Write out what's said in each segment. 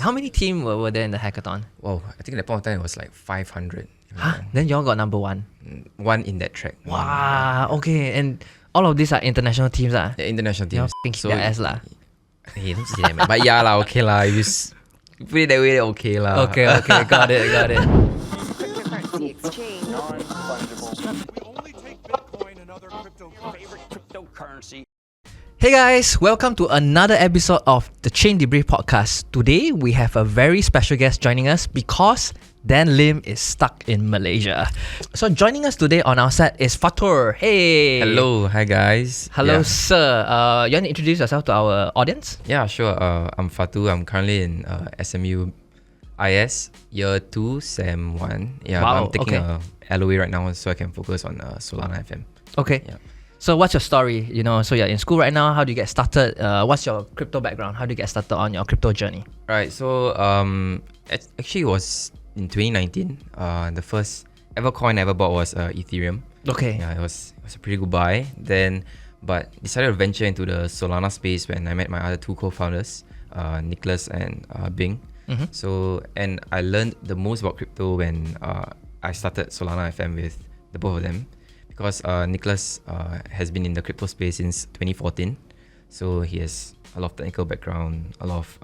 How many team were there in the hackathon? Wow, I think at that point of time it was like 500. Then y'all got number one. One in that track. Wow, okay. And all of these are international teams. The international teams. Kick their ass lah. Hey, don't say that, man. But yeah, lah, okay lah. If you put it that way, okay lah. Okay, got it. Cryptocurrency exchange. Non-fungible. We only take Bitcoin and other cryptocurrency. Hey guys, welcome to another episode of the Chain Debrief podcast. Today we have a very special guest joining us because Dan Lim is stuck in Malaysia. So joining us today on our set is Fathur. Hey. Hello, hi guys. Hello, Yeah. sir. You want to introduce yourself to our audience? Yeah, sure. I'm Fathur. I'm currently in SMU IS Year 2, Sem 1. Yeah, Wow, but I'm taking okay. a LOA right now so I can focus on SolanaFM. Okay. Yeah. So what's your story? So you're in school right now. How do you get started? What's your crypto background? How do you get started on your crypto journey? Right, so actually it was in 2019. The first ever coin I ever bought was Ethereum. Okay. Yeah, it was a pretty good buy. But decided to venture into the Solana space when I met my other two co-founders, Nicholas and Bing. Mm-hmm. So, and I learned the most about crypto when I started SolanaFM with the both of them, because Nicholas has been in the crypto space since 2014. So he has a lot of technical background, a lot of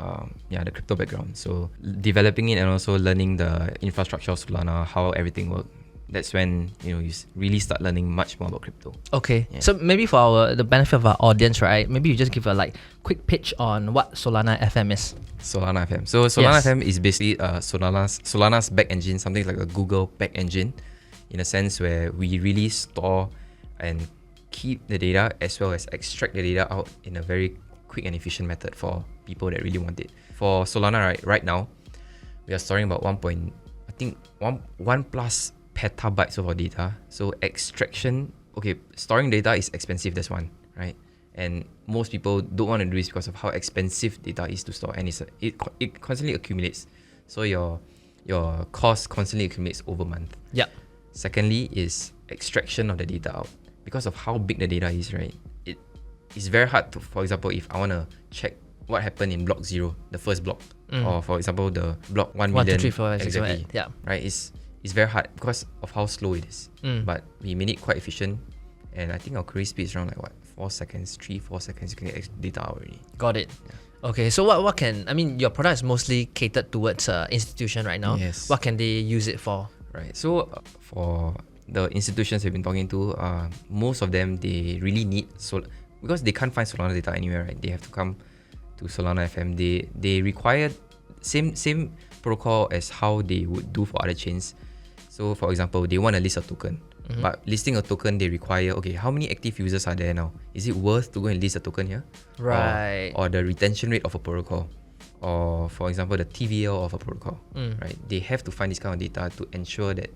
the crypto background. So developing it and also learning the infrastructure of Solana, how everything works. That's when you really start learning much more about crypto. Okay. Yeah. So maybe for the benefit of our audience, right? Maybe you just give a quick pitch on what SolanaFM is. SolanaFM. So SolanaFM is basically Solana's back engine, something like a Google back engine, in a sense where we really store and keep the data as well as extract the data out in a very quick and efficient method for people that really want it. For Solana right now, we are storing about 1 plus petabytes of our data. So storing data is expensive, that's one, right? And most people don't want to do this because of how expensive data is to store, and it constantly accumulates. So your cost constantly accumulates over month. Yeah. Secondly is extraction of the data out. Because of how big the data is, right? It's very hard to, for example, if I want to check what happened in block 0, the first block, or for example the block 1 million. 1, 2, 3, 4, 5, 6, 7, 8. Yeah. Right? It's very hard because of how slow it is. But we made it quite efficient, and I think our query speed is around 4 seconds, 3-4 seconds, you can get data out already. Got it. Yeah. Okay, so your product is mostly catered towards institution right now. Yes. What can they use it for? Right. So for the institutions we've been talking to, most of them, they really need because they can't find Solana data anywhere, right? They have to come to SolanaFM. They require same protocol as how they would do for other chains. So for example, they want to list a token. Mm-hmm. But listing a token, they require, how many active users are there now? Is it worth to go and list a token here? Right. Or the retention rate of a protocol? Or for example, the TVL of a protocol, right? They have to find this kind of data to ensure that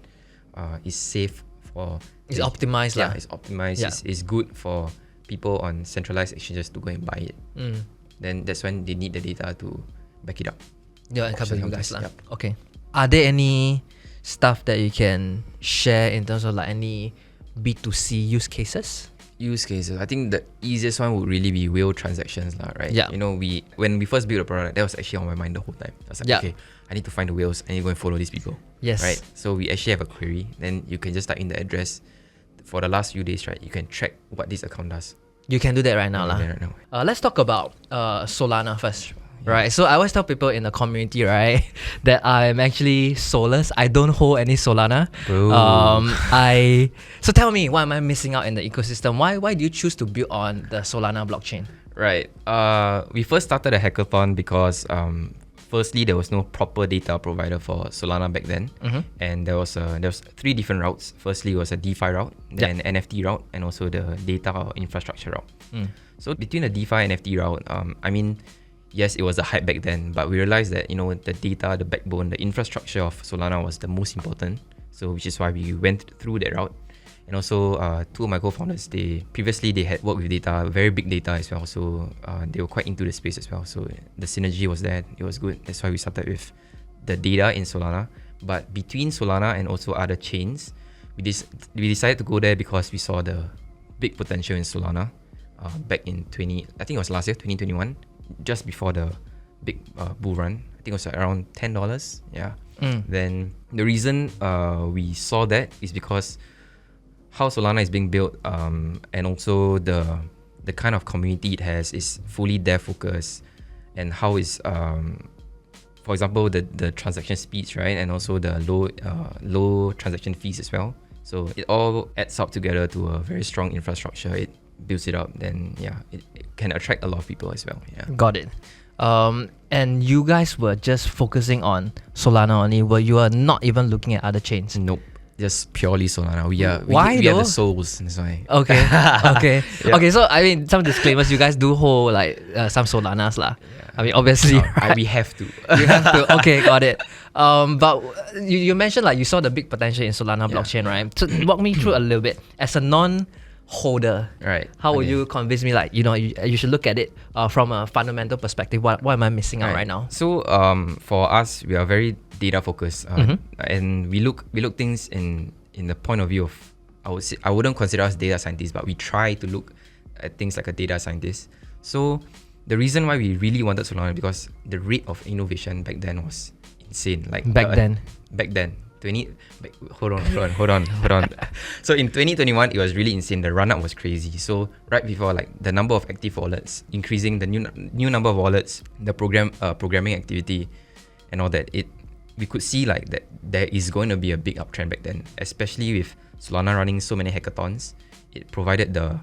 it's safe for... It's optimized. Yeah, it's optimized. Yeah. It's good for people on centralized exchanges to go and buy it. Then that's when they need the data to back it up. Yeah, and couple you guys. Yep. Okay. Are there any stuff that you can share in terms of any B2C use cases? Use cases. I think the easiest one would really be whale transactions, right? Yeah. When we first built the product, that was actually on my mind the whole time. I was like, okay, I need to find the whales. I need to go and follow these people. Yes. Right. So we actually have a query. Then you can just type in the address. For the last few days, right, you can track what this account does. You can do that right now, Right now. Let's talk about Solana first. Yeah. Right, so I always tell people in the community, right, that I'm actually soulless. I don't hold any Solana. Bro. So tell me, why am I missing out in the ecosystem? Why do you choose to build on the Solana blockchain? Right. We first started a hackathon because firstly there was no proper data provider for Solana back then, and there was 3 different routes. Firstly, it was a DeFi route, then NFT route, and also the data or infrastructure route. So between the DeFi and NFT route, yes, it was a hype back then, but we realized that the data, the backbone, the infrastructure of Solana was the most important. So which is why we went through that route. And also, 2 of my co-founders, they had worked with data, very big data as well. So they were quite into the space as well. So the synergy was there. It was good. That's why we started with the data in Solana. But between Solana and also other chains, we decided to go there because we saw the big potential in Solana back in 2021, just before the big bull run. I think it was around $10. Yeah. Then the reason we saw that is because how Solana is being built, and also the kind of community it has is fully dev focused, and how is for example the transaction speeds, right, and also the low transaction fees as well. So it all adds up together to a very strong infrastructure. It builds it up, then it can attract a lot of people as well. Yeah. Got it. And you guys were just focusing on Solana only, where you are not even looking at other chains? Nope. Just purely Solana. We are though? the souls. That's why. Okay. Okay. So I mean, some disclaimers. You guys do hold like some Solanas lah. I mean, obviously, right? We have to. You have to. Okay, got it. But you mentioned like you saw the big potential in Solana blockchain, right? So walk me through a little bit as a non-holder. Right. How would you convince me like you should look at it from a fundamental perspective? What am I missing out right now? So for us, we are very data focused, and we look things in the point of view of, I wouldn't consider us data scientists, but we try to look at things like a data scientist. So the reason why we really wanted Solana because the rate of innovation back then was insane. Like back then. Hold on. So in 2021, it was really insane. The run up was crazy. So right before, like the number of active wallets increasing, the new number of wallets, the programming activity, and all that, we could see like that there is going to be a big uptrend back then, especially with Solana running so many hackathons. It provided the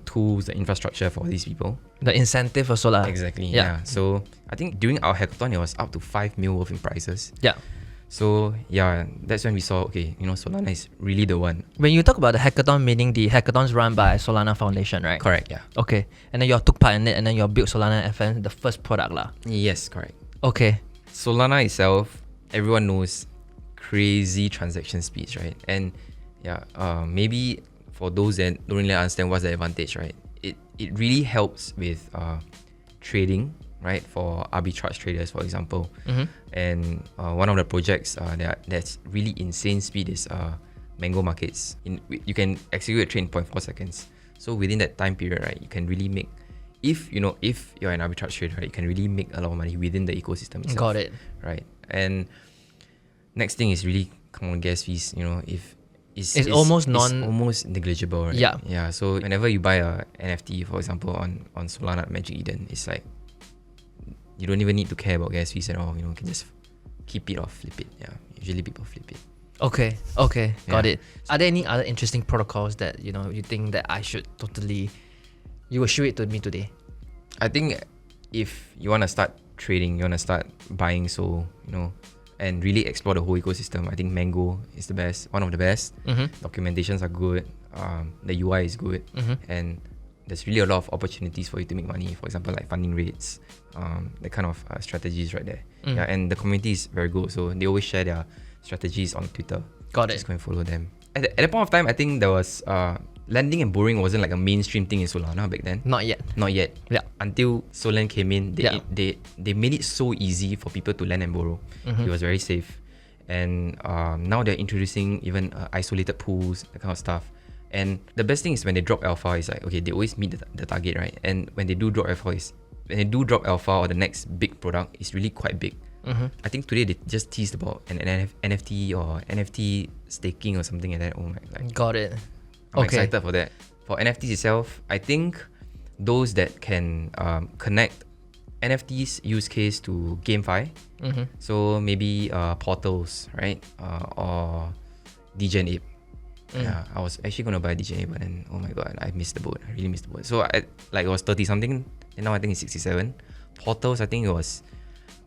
tools, the infrastructure for these people. The incentive for Solana. Exactly. Yeah. So I think during our hackathon, it was up to 5 mil worth in prizes. Yeah. So that's when we saw, okay, Solana is really the one. When you talk about the hackathon, meaning the hackathons run by Solana Foundation, right? Correct. Yeah. Okay. And then you all took part in it, and then you all built SolanaFN, the first product lah. Yes, correct. Okay. Solana itself, everyone knows crazy transaction speeds, right? And maybe for those that don't really understand what's the advantage, right? It really helps with trading, right? For arbitrage traders, for example. And one of the projects that's really insane speed is Mango Markets. You can execute a trade in 0.4 seconds. So within that time period, right, you can really make, if you're an arbitrage trader, right, you can really make a lot of money within the ecosystem itself. Got it. Right. And next thing is really come on gas fees. It's almost negligible, right? Yeah. So whenever you buy a NFT, for example, on Solana Magic Eden, it's like you don't even need to care about gas fees at all. You can just keep it or flip it. Yeah. Usually people flip it. Okay. Got it. Are there any other interesting protocols that you think that I should totally, you will show it to me today? I think if you want to start trading, you want to start buying, and really explore the whole ecosystem, I think Mango is the best, one of the best. Documentations are good, the UI is good, and there's really a lot of opportunities for you to make money. For example, like funding rates, the kind of strategies right there. Yeah, and the community is very good, so they always share their strategies on Twitter. Got it. Just go and follow them. At that point of time, I think there was lending and borrowing wasn't like a mainstream thing in Solana back then. Not yet. Yeah. Until Solan came in, they made it so easy for people to lend and borrow. It was very safe. And now they're introducing even isolated pools, that kind of stuff. And the best thing is when they drop alpha, is like, okay, they always meet the target, right? And when they do drop alpha, or the next big product is really quite big. I think today they just teased about an NFT or NFT staking or something like that. Oh my god. Got it. I'm excited for that. For NFTs itself, I think those that can connect NFTs use case to GameFi. So maybe portals, right? Or DJ Ape. Yeah, I was actually gonna buy DJ Ape, but then oh my god, I missed the boat. I really missed the boat. So it was 30 something, and now I think it's 67. Portals, I think it was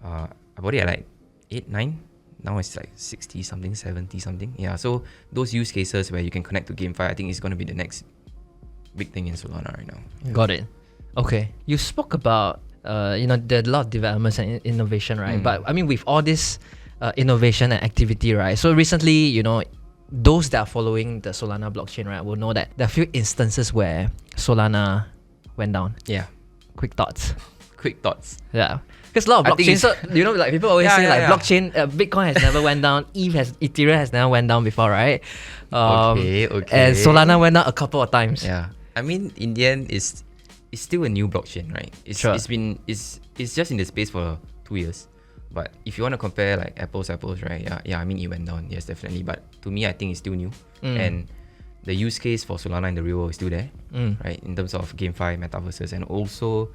I bought it at like 8, 9. Now it's like 60 something, 70 something. Yeah, so those use cases where you can connect to GameFi, I think is going to be the next big thing in Solana right now. Got it. Okay. You spoke about, there are a lot of developments and innovation, right? But I mean, with all this innovation and activity, right? So recently, those that are following the Solana blockchain, right, will know that there are a few instances where Solana went down. Yeah. Quick thoughts. Yeah. Because a lot of blockchains, so like people always say blockchain, Bitcoin has never went down, Ethereum has never went down before, right? Okay. And Solana went down a couple of times. Yeah. I mean, in the end, it's still a new blockchain, right? It's just in the space for 2 years. But if you want to compare like apples, right? Yeah, I mean it went down. Yes, definitely. But to me, I think it's still new, and the use case for Solana in the real world is still there, right? In terms of GameFi, metaverses, and also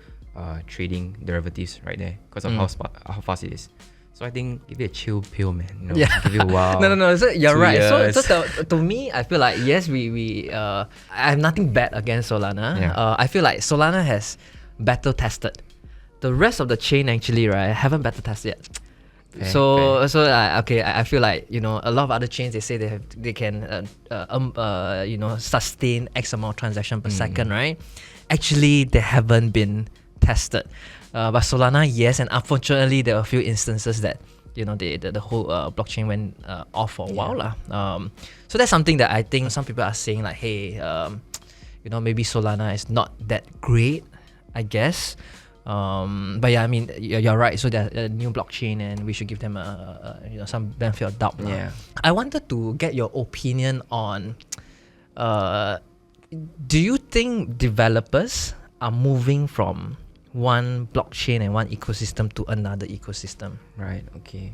trading derivatives right there because of how fast it is. So I think give it a chill pill, man. You know, give it a while. No. So you're 2 right. years. So to me, I feel like yes, I have nothing bad against Solana. Yeah. I feel like Solana has battle tested. The rest of the chain actually, right, haven't battle tested yet. Fair. I feel like, you know, a lot of other chains, they say they can sustain X amount of transaction per second, right? Actually, they haven't been tested. But Solana, yes, and unfortunately, there are a few instances that, you know, the whole blockchain went off for a while lah. So that's something that I think some people are saying like, hey, you know, maybe Solana is not that great, I guess. But yeah, I mean, you're right. So they're a new blockchain, and we should give them some benefit of doubt. Yeah. I wanted to get your opinion on. Do you think developers are moving from one blockchain and one ecosystem to another ecosystem? Right. Okay.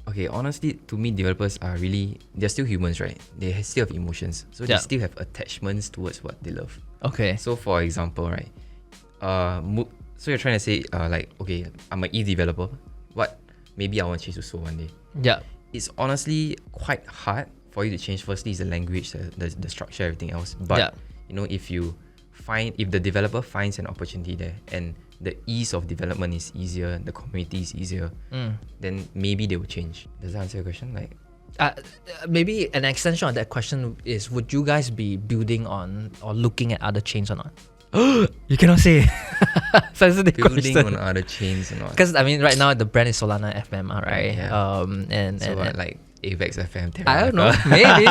Okay. Honestly, to me, developers are they're still humans, right? They still have emotions, so they still have attachments towards what they love. Okay. So, for example, right. So you're trying to say like, okay, I'm an ETH developer. What? Maybe I want to change to Sol one day. Yeah. It's honestly quite hard for you to change. Firstly, is the language, the structure, everything else. But you know, if the developer finds an opportunity there and the ease of development is easier, the community is easier, then maybe they will change. Does that answer your question? Like, maybe an extension of that question is: would you guys be building on or looking at other chains or not? You cannot say. Sensitive building question. on other chains or not? Because I mean, right now the brand is SolanaFM, right? Yeah. And like Avex FM. I don't know, maybe.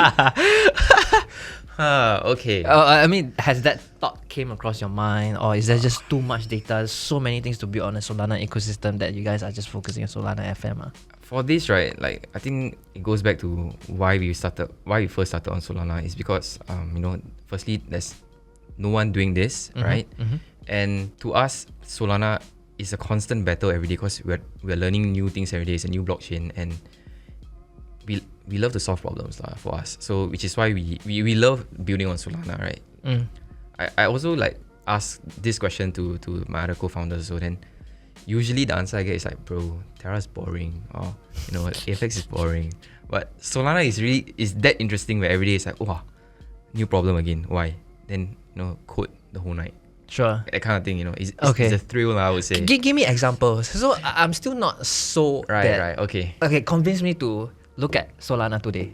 Okay. I mean, has that thought came across your mind, or is there just too much data, so many things to build on a Solana ecosystem that you guys are just focusing on SolanaFM? For this, right, like I think it goes back to why we first started on Solana is because you know, firstly, there's no one doing this, right? And to us, Solana is a constant battle every day because we're learning new things every day. It's a new blockchain, and we love to solve problems for us. So which is why we love building on Solana, right? I also like ask this question to my other co-founders. So then usually the answer I get is like, bro, Terra's boring, or you know, FX is boring. But Solana is that interesting where every day it's like, wow, new problem again. Why? Then, you know, code the whole night. Sure. That kind of thing, you know. It's a thrill, I would say. Give me examples. So I'm still not so Right, okay. Okay, convince me to look at Solana today.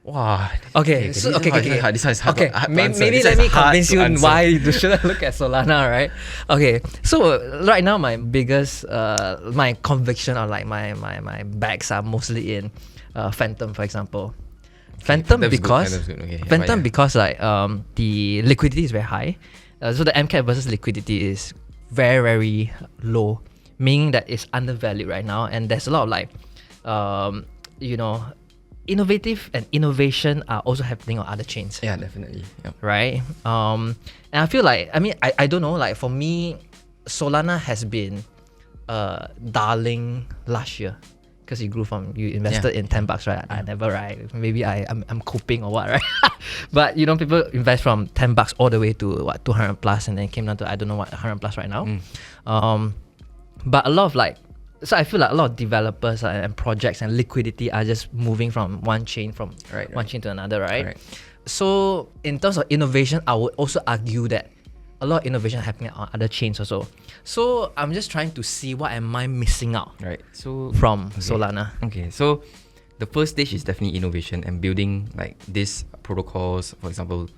Wow. Okay. This one is hard to answer. Maybe let me convince you why you shouldn't look at Solana, right? Okay. So right now my biggest my conviction or like my bags are mostly in Phantom, for example. Phantom because like the liquidity is very high. So the MCAP versus liquidity is very, very low, meaning that it's undervalued right now, and there's a lot of like you know, innovative and innovation are also happening on other chains. Yeah, definitely. Yep. Right? And I feel like, I mean, I don't know, like for me, Solana has been darling last year. Because you invested in $10, right? I never, right? Maybe I'm coping or what, right? But you know, people invest from $10 all the way to what, 200 plus, and then came down to I don't know what, 100 plus right now. But a lot of like, so I feel like a lot of developers and projects and liquidity are just moving from one chain one chain to another, right? So in terms of innovation, I would also argue that a lot of innovation happening on other chains also. So I'm just trying to see what am I missing out from Solana. Okay, so the first stage is definitely innovation and building like these protocols, for example,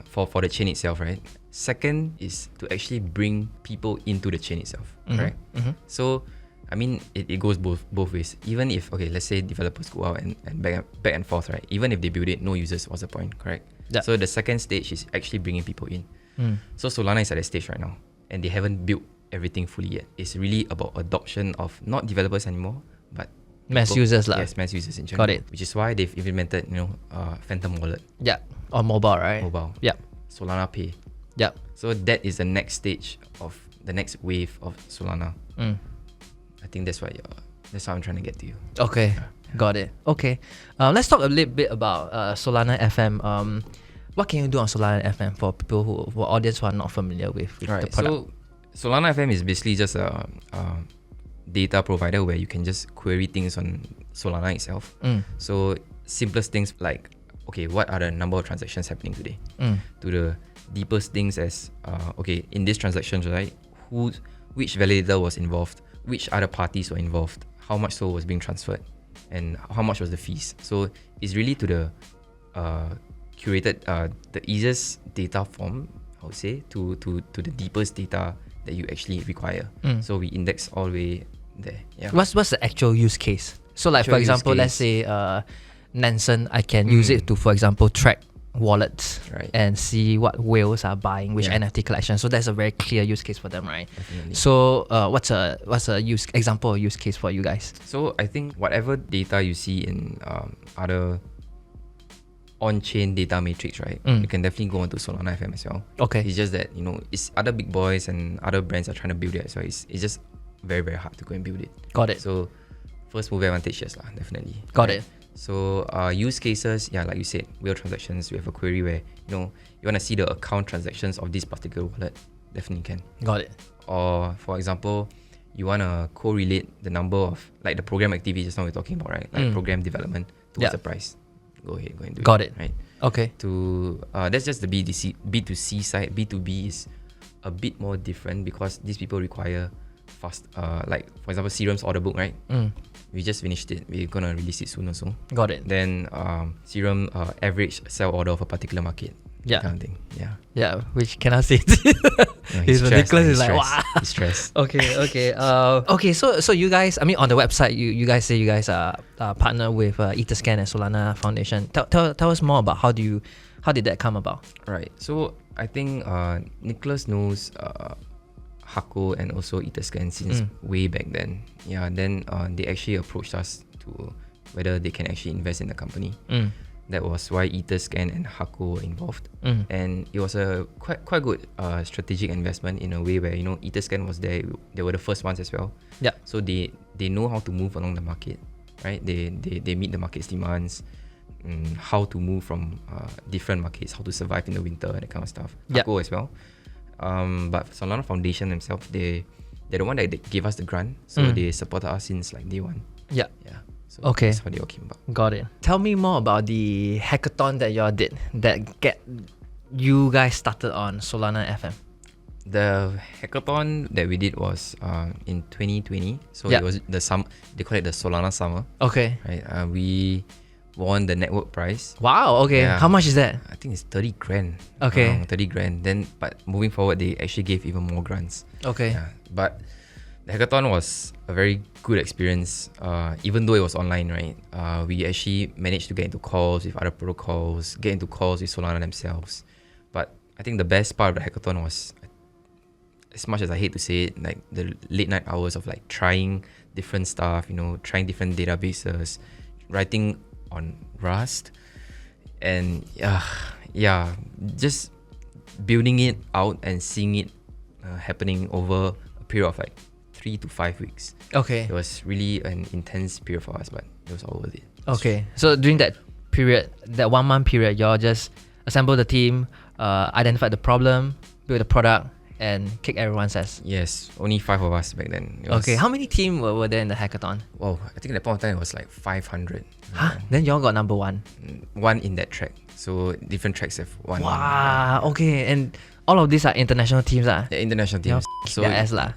for the chain itself, right? Second is to actually bring people into the chain itself, right? So I mean, it goes both ways. Even if, okay, let's say developers go out and back and forth, right? Even if they build it, no users, what's the point, correct? Yeah. So the second stage is actually bringing people in. So Solana is at that stage right now, and they haven't built everything fully yet. It's really about adoption of not developers anymore, but mass users lah. Yes, mass users in general. Got it. Which is why they've implemented, Phantom Wallet. Yeah, on mobile, right? Mobile. Yeah. Solana Pay. Yeah. So that is the next stage of the next wave of Solana. I think that's what I'm trying to get to you. Okay, got it. Okay, let's talk a little bit about SolanaFM. What can you do on SolanaFM for people who audience who are not familiar with the Right. product? So SolanaFM is basically just a data provider where you can just query things on Solana itself. So simplest things like, okay, what are the number of transactions happening today? To the deepest things as, okay, in these transactions, right, which validator was involved, which other parties were involved, how much so was being transferred, and how much was the fees. So it's really to the curated, the easiest data form, I would say, to the deepest data that you actually require. So we index all the way there. Yeah. What's the actual use case? So like, Actual for use example, let's case. say Nansen, I can use it to, for example, track wallets Right. and see what whales are buying, which Yeah. NFT collection. So that's a very clear use case for them, right? Definitely. So what's a example or use case for you guys? So I think whatever data you see in other on-chain data matrix, right? You can definitely go onto SolanaFM as well. Okay. It's just that, it's other big boys and other brands are trying to build it as well. It's just very, very hard to go and build it. Got it. So first mover advantage, yes, definitely. Got Right? it. So use cases, yeah, like you said, whale transactions, we have a query where, you want to see the account transactions of this particular wallet, definitely can. Got it. Or for example, you want to correlate the number of, like the program activity just now we're talking about, right? Like program development towards Yeah. the price. Go ahead, go and do Got it. Right. Okay. That's just the B2C side. B2B is a bit more different because these people require fast, like for example, Serum's order book, right? We just finished it. We're gonna release it soon also. Got it. Then Serum average sell order of a particular market. Yeah. Kind of thing. Yeah. Yeah, which cannot say. No, He's stressed, Nicholas he's is like, stressed. wow. He's stressed. Okay. Okay. So you guys, I mean, on the website, you guys say you guys are partner with Etherscan and Solana Foundation. Tell us more about how did that come about? Right. So I think Nicholas knows Hako and also Etherscan since way back then. Yeah. Then they actually approached us to whether they can actually invest in the company. That was why Etherscan and Hako were involved, and it was a quite good strategic investment in a way where Etherscan was there. They were the first ones as well. Yeah. So they know how to move along the market, right? They meet the market's demands, how to move from different markets, how to survive in the winter, and that kind of stuff. Yeah. Hako as well. But Solana Foundation themselves, they're the one that gave us the grant, so they supported us since like day one. Yeah. Yeah. So Okay. that's how they all came about. Got it. Tell me more about the hackathon that y'all did that get you guys started on SolanaFM. The hackathon that we did was in 2020. So Yeah. it was they call it the Solana Summer. Okay. Right. We won the network prize. Wow. Okay. Yeah. How much is that? I think it's 30 grand. Okay. Around 30 grand. Then, but moving forward, they actually gave even more grants. Okay. Yeah. But the hackathon was a very good experience. Even though it was online, right? We actually managed to get into calls with other protocols, get into calls with Solana themselves. But I think the best part of the hackathon was, as much as I hate to say it, like the late night hours of like trying different stuff, trying different databases, writing on Rust, and just building it out and seeing it happening over a period of like 3 to 5 weeks. Okay. It was really an intense period for us, but it was all worth it. Okay. So during that period, that 1 month period, y'all just assembled the team, identified the problem, built the product, and kick everyone's ass. Yes, only 5 of us back then. It was- Okay. How many team were there in the hackathon? Wow, I think at that point of time it was like 500. Huh? Then y'all got number one. One in that track. So different tracks have one. Wow. Okay. And all of these are international teams, ah. The international teams. So their ass lah.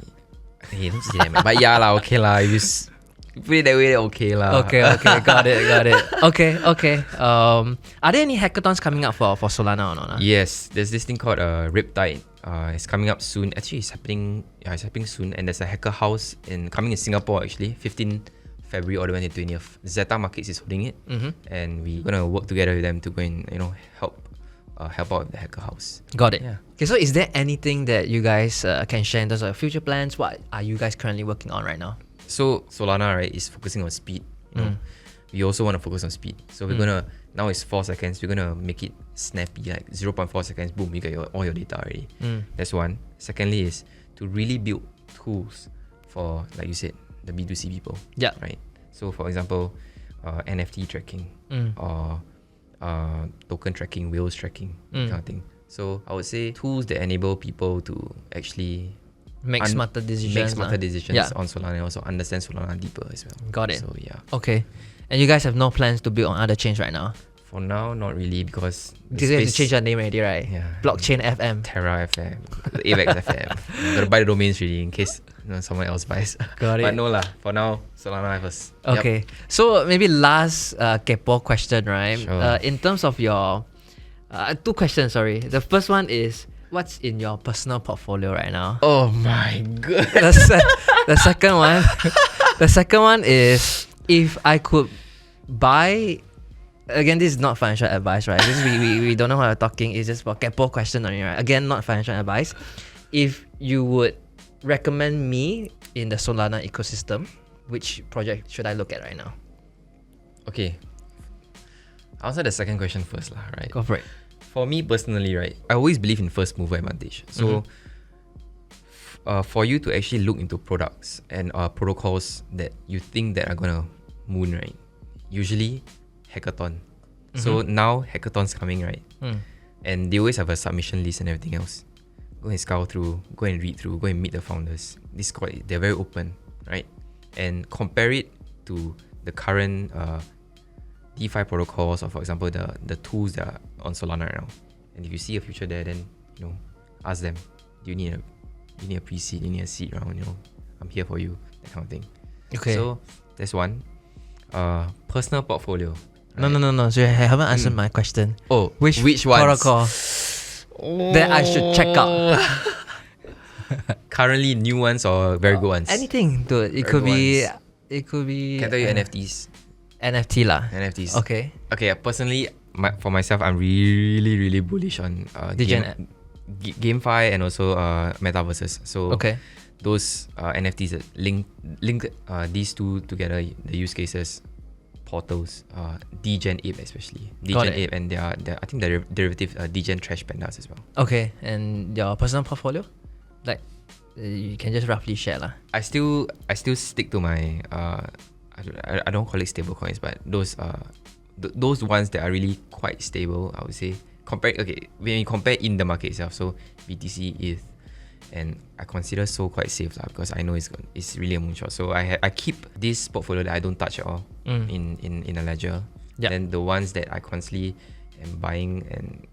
Hey, don't say that, man. But yeah lah, okay lah. If you put it that way, okay lah. Okay. Got it. Okay. Are there any hackathons coming up for Solana or not? Yes, there's this thing called Riptide. It's coming up soon. Actually, it's happening soon. And there's a hacker house coming in Singapore actually, 15th February all the way to 20th. Zeta Markets is holding it, and we're gonna work together with them to go and help out with the hacker house. Got it. Yeah. Okay, so is there anything that you guys can share in terms of future plans? What are you guys currently working on right now? So Solana, right, is focusing on speed. We also want to focus on speed. So we're gonna, now it's 4 seconds. We're gonna make it snappy, like 0.4 seconds. Boom, you get all your data already. That's one. Secondly is to really build tools for, like you said, the B2C people. Yeah. Right. So for example, NFT tracking or token tracking, whales tracking, kind of thing. So I would say tools that enable people to actually Make smarter decisions. Yeah. on Solana and also understand Solana deeper as well. Got it. So yeah. Okay. And you guys have no plans to build on other chains right now? For now, not really because You have to change your name already, right? Yeah. Blockchain FM. Terra FM, Avex FM. I'm gonna buy the domains really in case someone else buys. Got it. But no lah. For now, Solana first. Okay. So maybe last kepo question, right? Sure. In terms of your two questions, sorry. The first one is what's in your personal portfolio right now? Oh my god. The second one is if I could buy. Again, this is not financial advice, right? This we don't know what we're talking. It's just for kepo question only, right? Again, not financial advice. If you would recommend me in the Solana ecosystem, which project should I look at right now? Okay. I'll answer the second question first, lah. Right. Go for it. For me personally, right, I always believe in first mover advantage. So, for you to actually look into products and protocols that you think that are gonna moon, right? Usually, hackathon. So now hackathon's coming, right? And they always have a submission list and everything else. Go and scour through, go and read through, go and meet the founders. They're very open, right? And compare it to the current DeFi protocols, or for example the tools that are on Solana right now. And if you see a future there, then ask them, do you need a pre-seed, you need a seed round, I'm here for you, that kind of thing. Okay. So that's one. Personal portfolio. Right? No. So you haven't answered my question. Oh, which ones? Protocol that I should check out? Currently new ones or very good ones? Anything, dude. It could be. Can I tell you NFTs? NFT lah. NFTs. Okay. Okay. Personally, for myself, I'm really bullish on GameFi and also metaverses. So okay. Those NFTs that link these two together, the use cases, portals, Degen Ape especially. Degen Ape and their I think the derivative Degen Trash Pandas as well. Okay, and your personal portfolio? Like, you can just roughly share lah. I still stick to my I don't call it stable coins, but those ones that are really quite stable, I would say. When you compare in the market itself, so BTC, ETH, and I consider Sol quite safe lah, because I know it's really a moonshot. So I keep this portfolio that I don't touch at all in a ledger. Yep. Then the ones that I constantly am buying and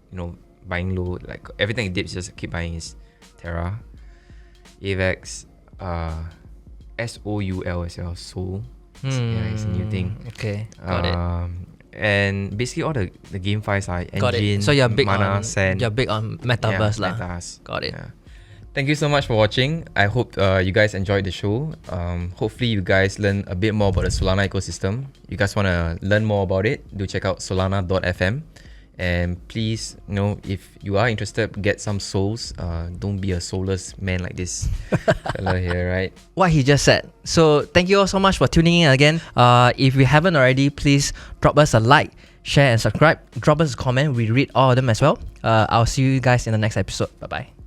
buying low, like everything it dips, just keep buying, is Terra, Avex, SOUL as well, Sol. Yeah, it's a new thing. Okay, got it. And basically all the GameFis are Got Engine, it. So you're big Mana, on Sand. you're big on metaverse lah. Metas. Got it. Yeah. Thank you so much for watching. I hope you guys enjoyed the show. Hopefully you guys learn a bit more about the Solana ecosystem. You guys want to learn more about it, do check out solana.fm. And please, if you are interested, get some souls. Don't be a soulless man like this fella here, right? What he just said. So thank you all so much for tuning in again. If you haven't already, please drop us a like, share and subscribe. Drop us a comment. We read all of them as well. I'll see you guys in the next episode. Bye-bye.